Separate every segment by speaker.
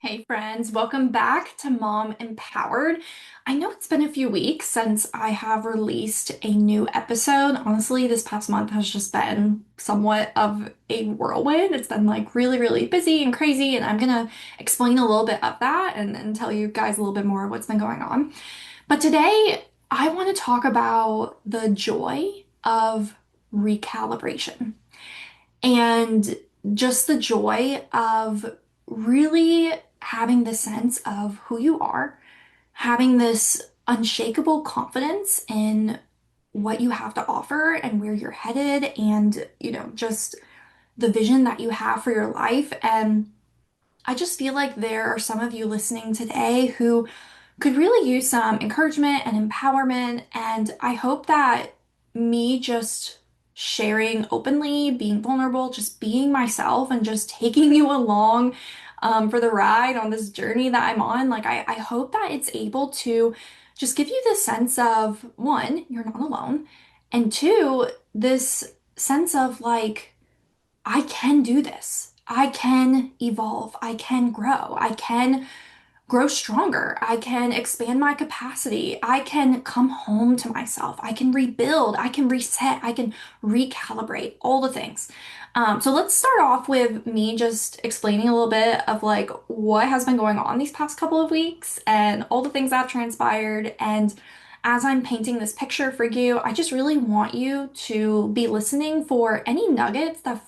Speaker 1: Hey friends, welcome back to Mom Empowered. I know it's been a few weeks since I have released a new episode. Honestly, this past month has just been somewhat of a whirlwind. It's been like really busy and crazy, and I'm gonna explain a little bit of that and tell you guys a little bit more of what's been going on. But today, I want to talk about the joy of recalibration and just the joy of really having the sense of who you are, having this unshakable confidence in what you have to offer and where you're headed, and just the vision that you have for your life. And I just feel like there are some of you listening today who could really use some encouragement and empowerment. And I hope that me just sharing openly, being vulnerable, just being myself, and just taking you along for the ride on this journey that I'm on, like, I hope that it's able to just give you this sense of one, you're not alone, and two, this sense of like, I can do this. I can evolve. I can grow. I can grow stronger. I can expand my capacity. I can come home to myself. I can rebuild. I can reset. I can recalibrate all the things. So let's start off with me just explaining a little bit of like what has been going on these past couple of weeks and all the things that have transpired. And as I'm painting this picture for you, I just really want you to be listening for any nuggets that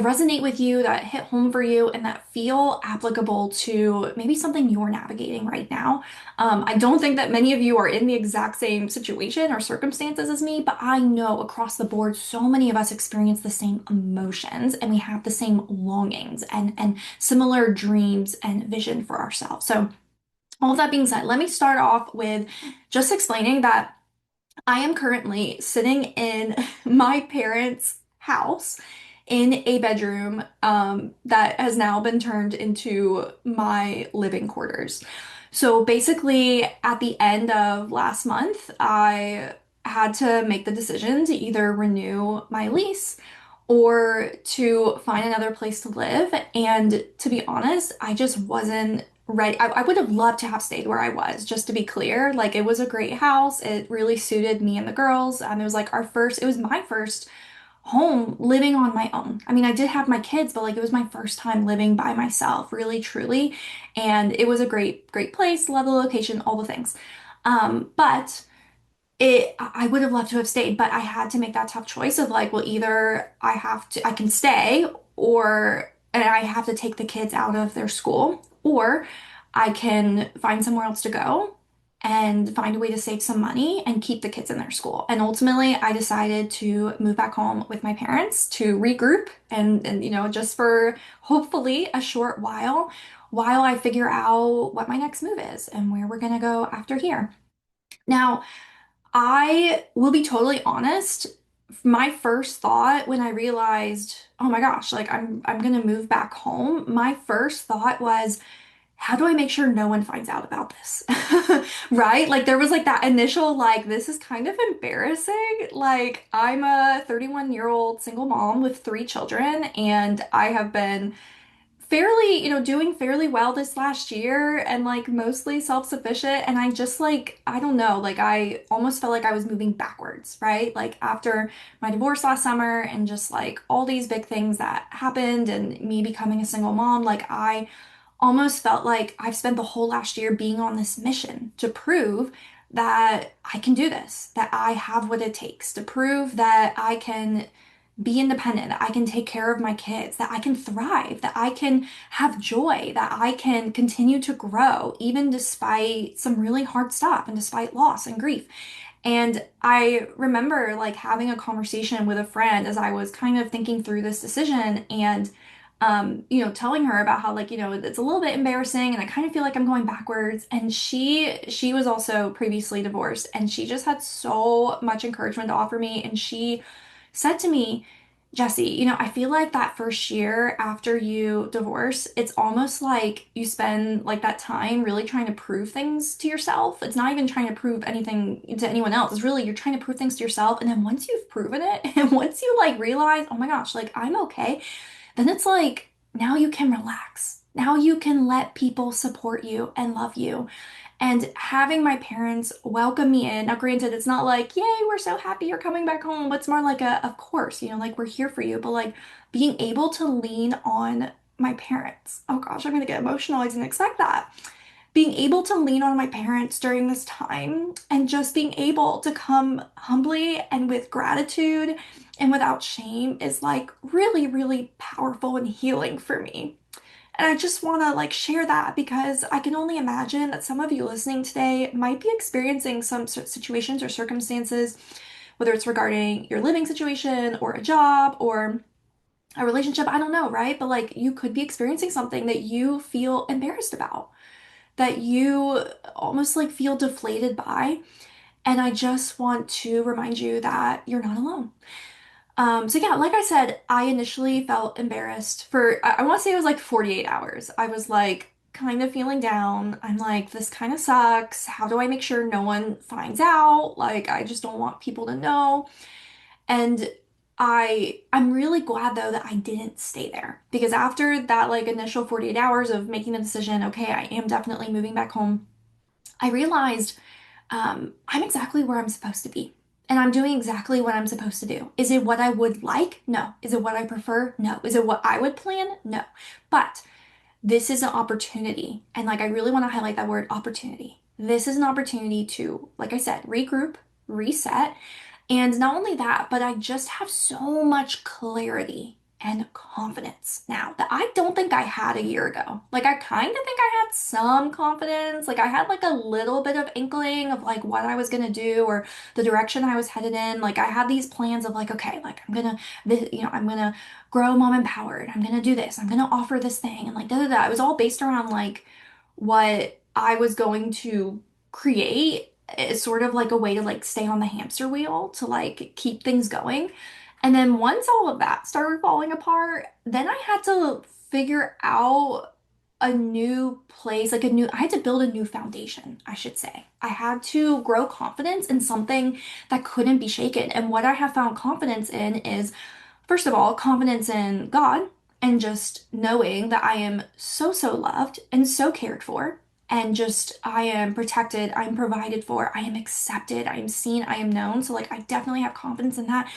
Speaker 1: resonate with you, that hit home for you, and that feel applicable to maybe something you're navigating right now. I don't think that many of you are in the exact same situation or circumstances as me, but I know across the board, so many of us experience the same emotions and we have the same longings and similar dreams and vision for ourselves. So, all of that being said, let me start off with just explaining that I am currently sitting in my parents' house in a bedroom that has now been turned into my living quarters. So basically, at the end of last month, I had to make the decision to either renew my lease or to find another place to live. And to be honest, I just wasn't ready. I would have loved to have stayed where I was, just to be clear. Like, it was a great house. It really suited me and the girls. It was like it was my first home living on my own. I mean, I did have my kids, but like it was my first time living by myself, really, truly. And it was a great place, love the location, all the things. But I would have loved to have stayed, but I had to make that tough choice of like, well, either I can stay, and I have to take the kids out of their school, or I can find somewhere else to go and find a way to save some money and keep the kids in their school. And ultimately, I decided to move back home with my parents to regroup and just for hopefully a short while I figure out what my next move is and where we're gonna go after here. Now, I will be totally honest. My first thought when I realized, oh my gosh, like I'm gonna move back home, my first thought was, how do I make sure no one finds out about this? Right? Like there was like that initial like this is kind of embarrassing. Like I'm a 31-year-old single mom with three children and I have been fairly, doing fairly well this last year and like mostly self-sufficient. And I just like, I don't know, like I almost felt like I was moving backwards, right? Like after my divorce last summer and just like all these big things that happened and me becoming a single mom, like I almost felt like I've spent the whole last year being on this mission to prove that I can do this, that I have what it takes, to prove that I can be independent, that I can take care of my kids, that I can thrive, that I can have joy, that I can continue to grow, even despite some really hard stuff and despite loss and grief. And I remember like having a conversation with a friend as I was kind of thinking through this decision and telling her about how like, it's a little bit embarrassing and I kind of feel like I'm going backwards. And she was also previously divorced and she just had so much encouragement to offer me. And she said to me, Jesse, I feel like that first year after you divorce, it's almost like you spend like that time really trying to prove things to yourself. It's not even trying to prove anything to anyone else. It's really you're trying to prove things to yourself. And then once you've proven it, and once you like realize, oh my gosh, like I'm okay, then it's like now you can relax. Now you can let people support you and love you. And having my parents welcome me in. Now, granted, it's not like, yay, we're so happy you're coming back home. It's more like of course, like we're here for you. But like being able to lean on my parents. Oh gosh, I'm gonna get emotional. I didn't expect that. Being able to lean on my parents during this time and just being able to come humbly and with gratitude and without shame is like really, really powerful and healing for me. And I just want to like share that because I can only imagine that some of you listening today might be experiencing some situations or circumstances, whether it's regarding your living situation or a job or a relationship, I don't know, right? But like you could be experiencing something that you feel embarrassed about, that you almost like feel deflated by. And I just want to remind you that you're not alone. So yeah, like I said, I initially felt embarrassed for, I want to say it was like 48 hours. I was like kind of feeling down. I'm like, this kind of sucks. How do I make sure no one finds out? Like, I just don't want people to know. And I'm really glad though that I didn't stay there because after that like initial 48 hours of making the decision, okay, I am definitely moving back home, I realized I'm exactly where I'm supposed to be. And I'm doing exactly what I'm supposed to do. Is it what I would like? No. Is it what I prefer? No. Is it what I would plan? No. But this is an opportunity. And like, I really want to highlight that word opportunity. This is an opportunity to, like I said, regroup, reset, and not only that, but I just have so much clarity and confidence now that I don't think I had a year ago. Like I kind of think I had some confidence. Like I had like a little bit of inkling of like what I was gonna do or the direction I was headed in. Like I had these plans of like, okay, like I'm gonna grow mom empowered. I'm gonna do this. I'm gonna offer this thing and like da da da. It was all based around like what I was going to create is sort of like a way to like stay on the hamster wheel to like keep things going. And then once all of that started falling apart, then I had to figure out a new place, like I had to build a new foundation, I should say. I had to grow confidence in something that couldn't be shaken. And what I have found confidence in is, first of all, confidence in God and just knowing that I am so, so loved and so cared for. And just, I am protected, I'm provided for, I am accepted, I am seen, I am known. So, like, I definitely have confidence in that.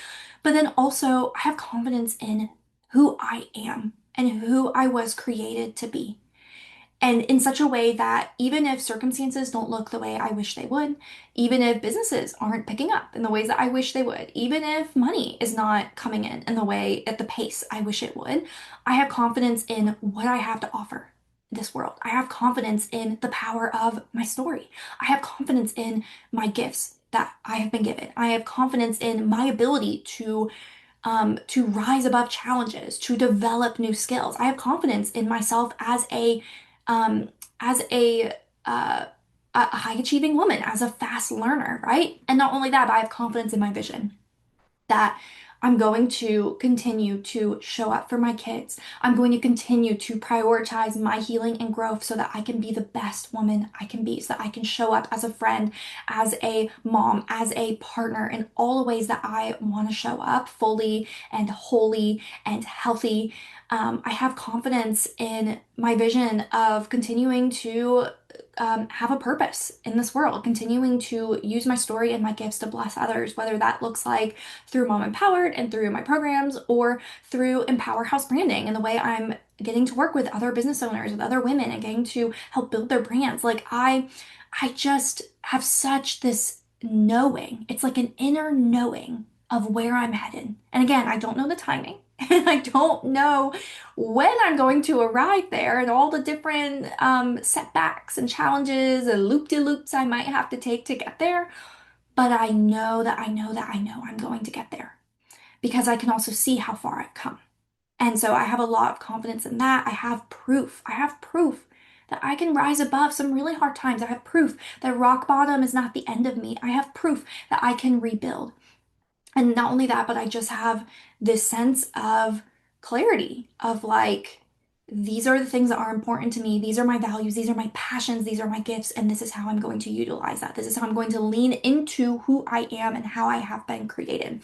Speaker 1: But then also, I have confidence in who I am and who I was created to be. And in such a way that even if circumstances don't look the way I wish they would, even if businesses aren't picking up in the ways that I wish they would, even if money is not coming in the way, at the pace I wish it would, I have confidence in what I have to offer this world. I have confidence in the power of my story. I have confidence in my gifts that I have been given. I have confidence in my ability to rise above challenges, to develop new skills. I have confidence in myself um, as a high achieving woman, as a fast learner, right? And not only that, but I have confidence in my vision that I'm going to continue to show up for my kids. I'm going to continue to prioritize my healing and growth so that I can be the best woman I can be, so that I can show up as a friend, as a mom, as a partner in all the ways that I want to show up fully and wholly and healthy. I have confidence in my vision of continuing to have a purpose in this world, continuing to use my story and my gifts to bless others, whether that looks like through Mom Empowered and through my programs or through Empower House branding and the way I'm getting to work with other business owners, with other women and getting to help build their brands. Like I just have such this knowing. It's like an inner knowing of where I'm headed. And again, I don't know the timing. And I don't know when I'm going to arrive there and all the different setbacks and challenges and loop-de-loops I might have to take to get there. But I know that I know that I know I'm going to get there because I can also see how far I've come. And so I have a lot of confidence in that. I have proof. I have proof that I can rise above some really hard times. I have proof that rock bottom is not the end of me. I have proof that I can rebuild. And not only that, but I just have this sense of clarity of like, these are the things that are important to me. These are my values. These are my passions. These are my gifts. And this is how I'm going to utilize that. This is how I'm going to lean into who I am and how I have been created.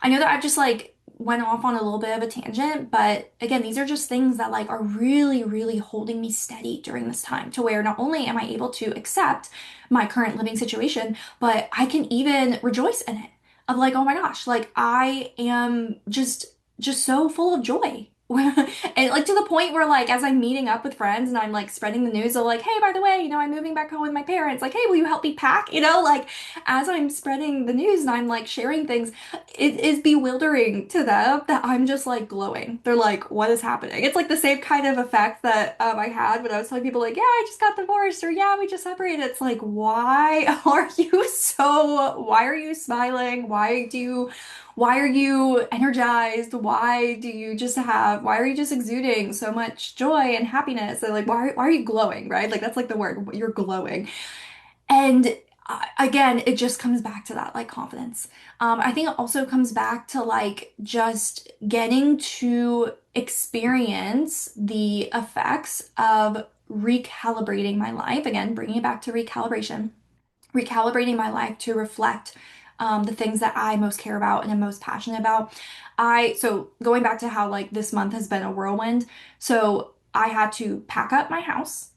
Speaker 1: I know that I've just like went off on a little bit of a tangent, but again, these are just things that like are really, really holding me steady during this time to where not only am I able to accept my current living situation, but I can even rejoice in it. Of like, oh my gosh, like I am just so full of joy. And like to the point where like as I'm meeting up with friends and I'm like spreading the news of like, hey, by the way, I'm moving back home with my parents. Like, hey, will you help me pack? Like as I'm spreading the news and I'm like sharing things, it is bewildering to them that I'm just like glowing. They're like, what is happening? It's like the same kind of effect that I had when I was telling people like, yeah, I just got divorced or yeah, we just separated. It's like, why are you smiling? Why are you energized? Why are you just exuding so much joy and happiness? And like, why are you glowing, right? Like, that's like the word, you're glowing. And again, it just comes back to that like confidence. I think it also comes back to like just getting to experience the effects of recalibrating my life. Again, bringing it back to recalibrating my life to reflect the things that I most care about and am most passionate about. So going back to how like this month has been a whirlwind. So I had to pack up my house.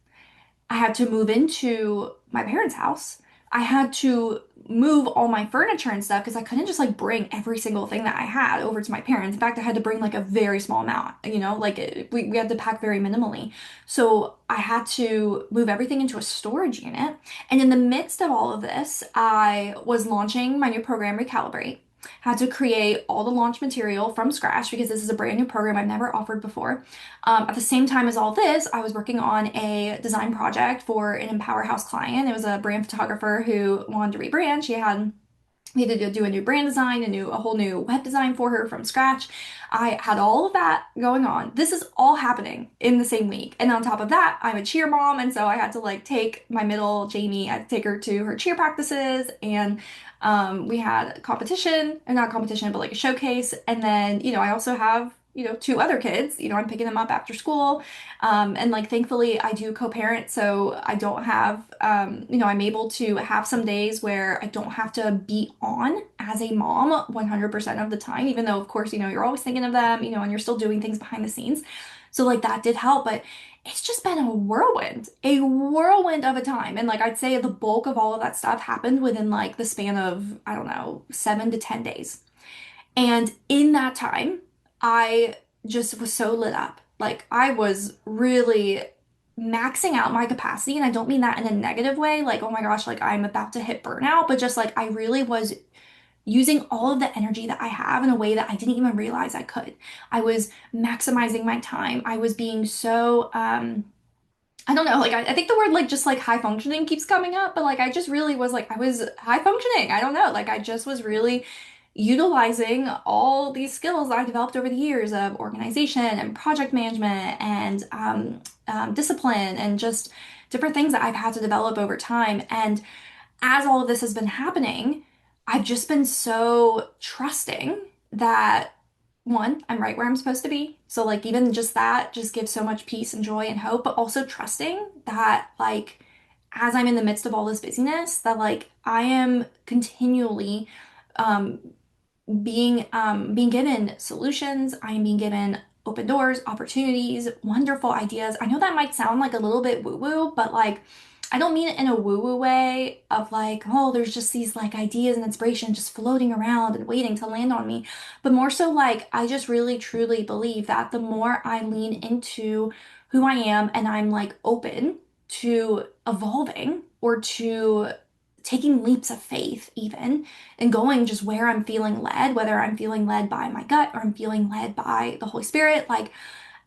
Speaker 1: I had to move into my parents' house. I had to move all my furniture and stuff because I couldn't just like bring every single thing that I had over to my parents. In fact, I had to bring like a very small amount, like we had to pack very minimally. So I had to move everything into a storage unit. And in the midst of all of this, I was launching my new program, Recalibrate. Had to create all the launch material from scratch because this is a brand new program I've never offered before. At the same time as all this, I was working on a design project for an Empower House client. It was a brand photographer who wanted to rebrand. We had to do a new brand design, a whole new web design for her from scratch. I had all of that going on. This is all happening in the same week. And on top of that, I'm a cheer mom, and so I had to like take my middle, Jamie, I had to take her to her cheer practices, and we had competition, or not competition, but like a showcase. And then, I also have, two other kids. I'm picking them up after school. And like thankfully I do co-parent, so I don't have I'm able to have some days where I don't have to be on as a mom 100% of the time, even though of course, you're always thinking of them, and you're still doing things behind the scenes. So like that did help, but it's just been a whirlwind of a time. And like I'd say the bulk of all of that stuff happened within like the span of, I don't know, 7 to 10 days. And in that time, I just was so lit up. Like I was really maxing out my capacity. And I don't mean that in a negative way, like, oh my gosh, like I'm about to hit burnout, but just like I really was using all of the energy that I have in a way that I didn't even realize I could. I was maximizing my time. I was being so, I don't know, like I think the word like just like high functioning keeps coming up, but like I just really was like I was high functioning. I don't know, like I just was really utilizing all these skills that I developed over the years of organization and project management and discipline and just different things that I've had to develop over time. And as all of this has been happening, I've just been so trusting that one, I'm right where I'm supposed to be. So, like, even just that just gives so much peace and joy and hope, but also trusting that, like, as I'm in the midst of all this busyness, that, like, I am continually um, being given solutions. I am being given open doors, opportunities, wonderful ideas. I know that might sound like a little bit woo-woo, but like I don't mean it in a woo-woo way of like, oh, there's just these like ideas and inspiration just floating around and waiting to land on me, but more so like I just really truly believe that the more I lean into who I am and I'm like open to evolving or to taking leaps of faith even and going just where I'm feeling led, whether I'm feeling led by my gut or I'm feeling led by the Holy Spirit, like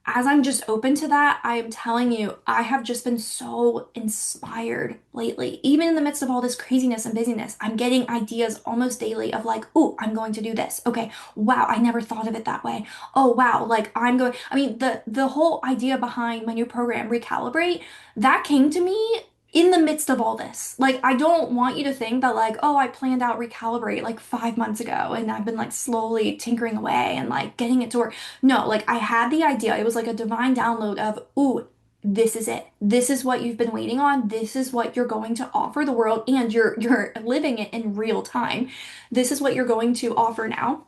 Speaker 1: as I'm just open to that, I am telling you, I have just been so inspired lately. Even in the midst of all this craziness and busyness, I'm getting ideas almost daily of like, oh, I'm going to do this. Okay, wow, I never thought of it that way. Oh, wow, like I mean, the whole idea behind my new program, Recalibrate, that came to me in the midst of all this. Like, I don't want you to think that like, oh, I planned out Recalibrate like 5 months ago and I've been like slowly tinkering away and like getting it to work. No, like I had the idea. It was like a divine download of, ooh, this is it. This is what you've been waiting on. This is what you're going to offer the world, and you're living it in real time. This is what you're going to offer now.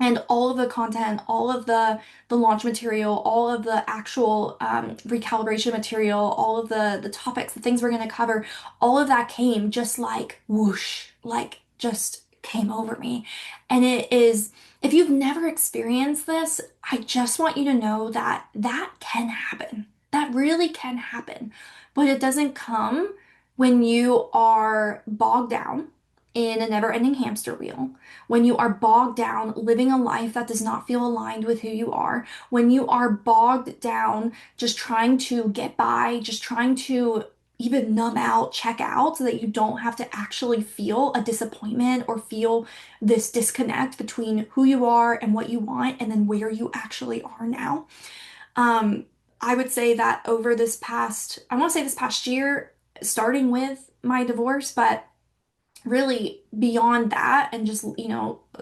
Speaker 1: And all of the content, all of the launch material, all of the actual recalibration material, all of the topics, the things we're going to cover, all of that came just like whoosh, like just came over me. And it is, if you've never experienced this, I just want you to know that that can happen. That really can happen. But it doesn't come when you are bogged down in a never-ending hamster wheel, when you are bogged down living a life that does not feel aligned with who you are, when you are bogged down just trying to get by, just trying to even numb out, check out, so that you don't have to actually feel a disappointment or feel this disconnect between who you are and what you want and then where you actually are now. Um, I would say that over this past, I want to say this past year, starting with my divorce, but really beyond that and just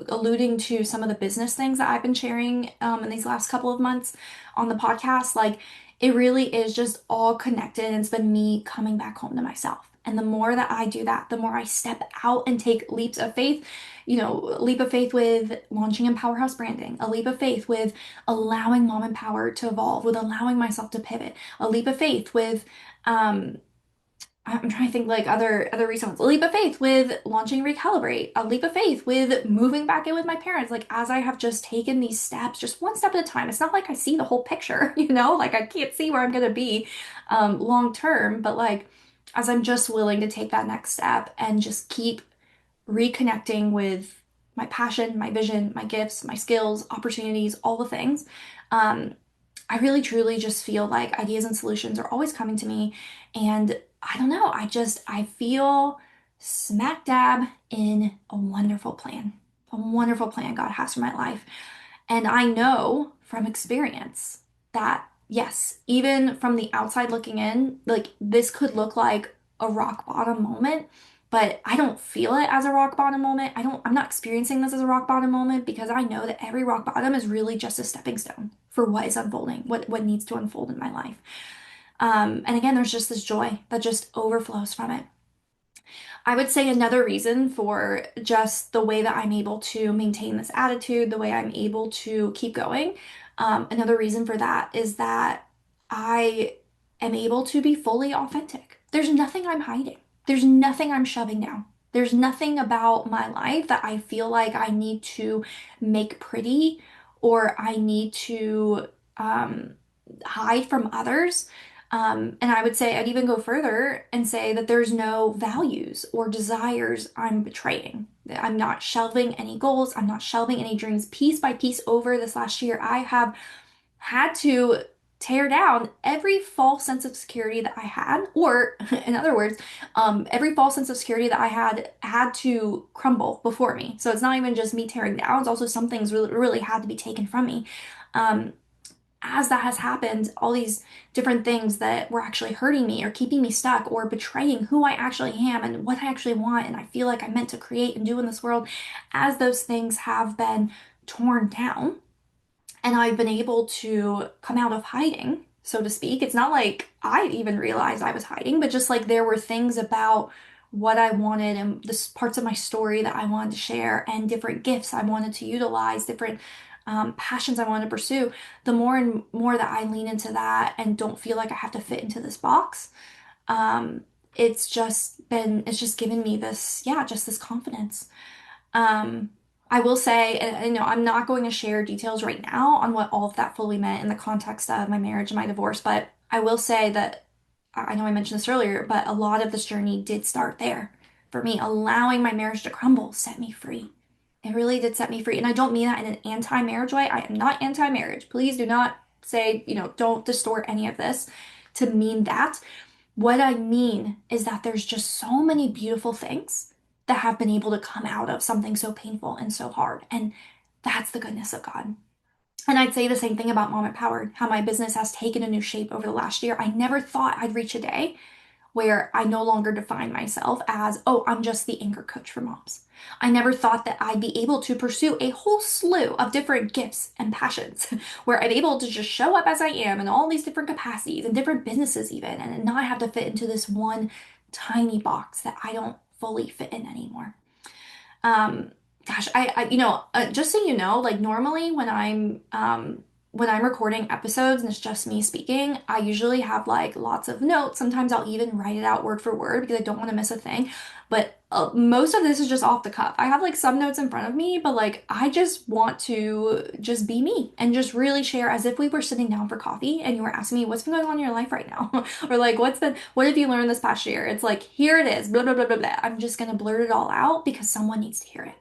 Speaker 1: alluding to some of the business things that I've been sharing in these last couple of months on the podcast, like it really is just all connected, and it's been me coming back home to myself. And the more that I do that, the more I step out and take leaps of faith, a leap of faith with launching in Powerhouse branding, a leap of faith with allowing Mom Empowered to evolve, with allowing myself to pivot, a leap of faith with um, I'm trying to think like other recent ones. A leap of faith with launching Recalibrate. A leap of faith with moving back in with my parents. Like as I have just taken these steps, just one step at a time. It's not like I see the whole picture, like I can't see where I'm gonna be long term, but like as I'm just willing to take that next step and just keep reconnecting with my passion, my vision, my gifts, my skills, opportunities, all the things. Um, I really truly just feel like ideas and solutions are always coming to me. And I don't know, I feel smack dab in a wonderful plan God has for my life. And I know from experience that, yes, even from the outside looking in, like this could look like a rock bottom moment, but I don't feel it as a rock bottom moment. I'm not experiencing this as a rock bottom moment because I know that every rock bottom is really just a stepping stone for what is unfolding, what needs to unfold in my life. And again, there's just this joy that just overflows from it. I would say another reason for just the way that I'm able to maintain this attitude, the way I'm able to keep going, another reason for that is that I am able to be fully authentic. There's nothing I'm hiding, there's nothing I'm shoving down. There's nothing about my life that I feel like I need to make pretty or I need to hide from others. And I would say I'd even go further and say that there's no values or desires I'm betraying. I'm not shelving any goals. I'm not shelving any dreams. Piece by piece over this last year, I have had to tear down every false sense of security that I had, or in other words, every false sense of security that I had to crumble before me. So it's not even just me tearing down, it's also some things really, really had to be taken from me. Um, as that has happened, all these different things that were actually hurting me or keeping me stuck or betraying who I actually am and what I actually want and I feel like I'm meant to create and do in this world, as those things have been torn down and I've been able to come out of hiding, so to speak. It's not like I even realized I was hiding, but just like there were things about what I wanted and the parts of my story that I wanted to share and different gifts I wanted to utilize, different passions I wanted to pursue. The more and more that I lean into that and don't feel like I have to fit into this box, um, it's just given me this, yeah, just this confidence. Um, I will say, and I'm not going to share details right now on what all of that fully meant in the context of my marriage and my divorce, but I will say that I know I mentioned this earlier, but a lot of this journey did start there. For me, allowing my marriage to crumble set me free. It really did set me free. And I don't mean that in an anti-marriage way. I am not anti-marriage. Please do not say, don't distort any of this to mean that. What I mean is that there's just so many beautiful things that have been able to come out of something so painful and so hard. And that's the goodness of God. And I'd say the same thing about Mom Empowered, how my business has taken a new shape over the last year. I never thought I'd reach a day where I no longer define myself as, oh, I'm just the anchor coach for moms. I never thought that I'd be able to pursue a whole slew of different gifts and passions where I'm able to just show up as I am in all these different capacities and different businesses, even, and not have to fit into this one tiny box that I don't fully fit in anymore. Um, Gosh, just so you know, like normally when I'm recording episodes and it's just me speaking, I usually have like lots of notes. Sometimes I'll even write it out word for word because I don't want to miss a thing. But most of this is just off the cuff. I have like some notes in front of me, but like I just want to just be me and just really share as if we were sitting down for coffee and you were asking me what's been going on in your life right now, or like what have you learned this past year? It's like here it is, blah blah blah blah blah. I'm just gonna blurt it all out because someone needs to hear it.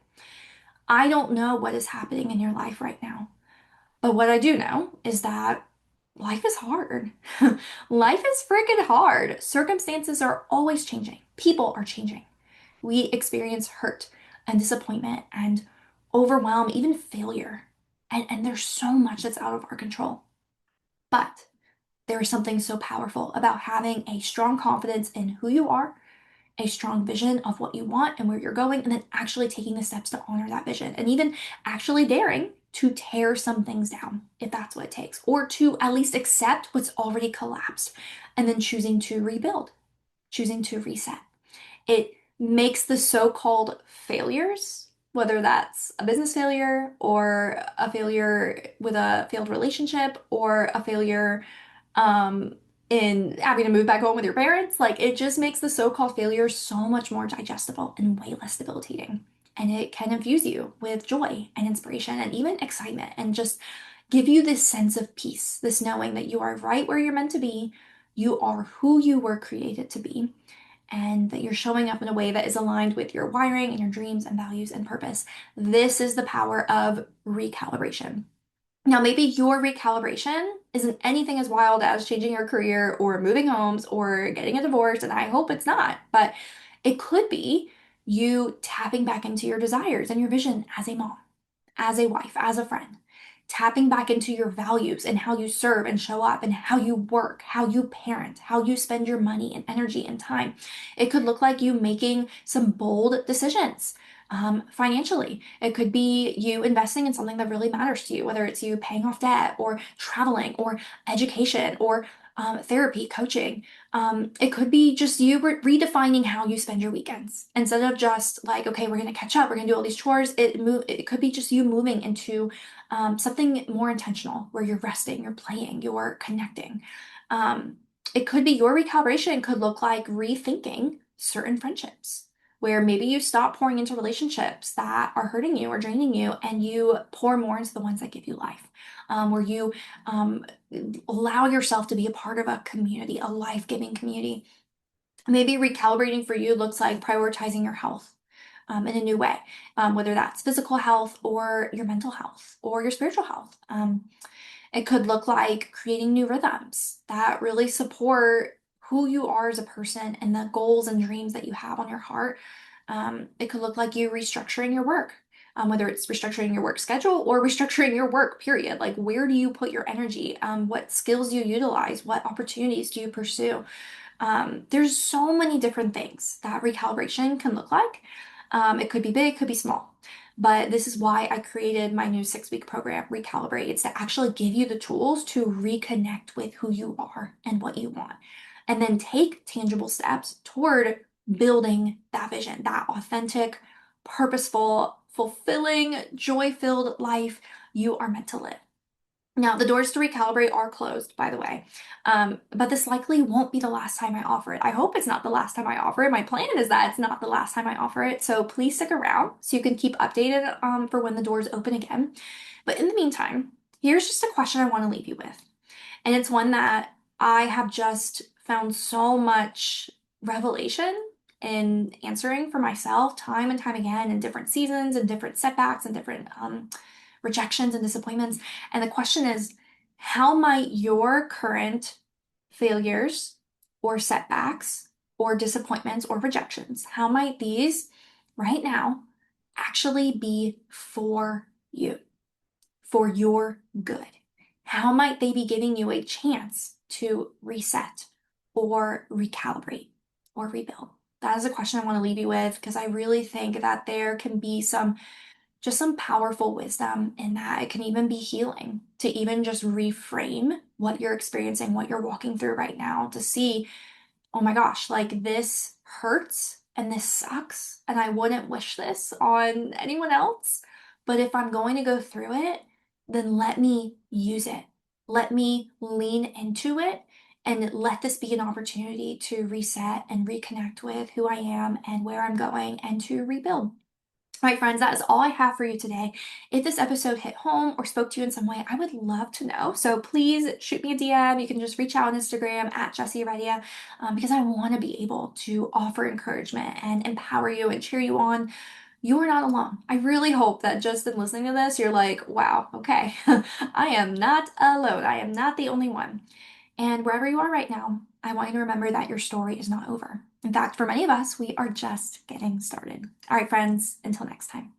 Speaker 1: I don't know what is happening in your life right now, but what I do know is that life is hard. Life is freaking hard. Circumstances are always changing, people are changing. We experience hurt and disappointment and overwhelm, even failure. And there's so much that's out of our control. But there is something so powerful about having a strong confidence in who you are, a strong vision of what you want and where you're going, and then actually taking the steps to honor that vision, and even actually daring to tear some things down if that's what it takes, or to at least accept what's already collapsed and then choosing to rebuild, choosing to reset. It makes the so-called failures, whether that's a business failure or a failure with a failed relationship or a failure um, in having to move back home with your parents, like it just makes the so-called failure so much more digestible and way less debilitating. And it can infuse you with joy and inspiration and even excitement and just give you this sense of peace, this knowing that you are right where you're meant to be, you are who you were created to be, and that you're showing up in a way that is aligned with your wiring and your dreams and values and purpose. This is the power of recalibration. Now, maybe your recalibration isn't anything as wild as changing your career or moving homes or getting a divorce, and I hope it's not, but it could be you tapping back into your desires and your vision as a mom, as a wife, as a friend, tapping back into your values and how you serve and show up and how you work, how you parent, how you spend your money and energy and time. It could look like you making some bold decisions. Financially, it could be you investing in something that really matters to you, whether it's you paying off debt or traveling or education or therapy, coaching. It could be just you redefining how you spend your weekends instead of just like, okay, we're gonna catch up, we're gonna do all these chores. It could be just you moving into something more intentional where you're resting, you're playing, you're connecting. Um, it could be your recalibration could look like rethinking certain friendships. Where maybe you stop pouring into relationships that are hurting you or draining you, and you pour more into the ones that give you life. Where you um, allow yourself to be a part of a community, a life-giving community. Maybe recalibrating for you looks like prioritizing your health in a new way, whether that's physical health or your mental health or your spiritual health. It could look like creating new rhythms that really support who you are as a person and the goals and dreams that you have on your heart. It could look like you restructuring your work, whether it's restructuring your work schedule or restructuring your work, period. Like, where do you put your energy? What skills do you utilize? What opportunities do you pursue? There's so many different things that recalibration can look like. It could be big, it could be small. But this is why I created my new 6-week program, Recalibrate. It's to actually give you the tools to reconnect with who you are and what you want, and then take tangible steps toward building that vision, that authentic, purposeful, fulfilling, joy-filled life you are meant to live. Now, the doors to Recalibrate are closed, by the way, but this likely won't be the last time I offer it. I hope it's not the last time I offer it. My plan is that it's not the last time I offer it, so please stick around so you can keep updated for when the doors open again. But in the meantime, here's just a question I want to leave you with, and it's one that I have just found so much revelation in answering for myself time and time again in different seasons and different setbacks and different rejections and disappointments. And the question is, how might your current failures or setbacks or disappointments or rejections, how might these right now actually be for you, for your good? How might they be giving you a chance to reset or recalibrate or rebuild? That is a question I want to leave you with because I really think that there can be some powerful wisdom in that. It can even be healing to even just reframe what you're experiencing, what you're walking through right now to see, oh my gosh, like this hurts and this sucks, and I wouldn't wish this on anyone else. But if I'm going to go through it, then let me use it. Let me lean into it and let this be an opportunity to reset and reconnect with who I am and where I'm going and to rebuild. All right, friends, that is all I have for you today. If this episode hit home or spoke to you in some way, I would love to know. So please shoot me a DM. You can just reach out on Instagram at Jessie Heredia, because I want to be able to offer encouragement and empower you and cheer you on. You're not alone. I really hope that just in listening to this, you're like, wow, okay, I am not alone. I am not the only one. And wherever you are right now, I want you to remember that your story is not over. In fact, for many of us, we are just getting started. All right, friends, until next time.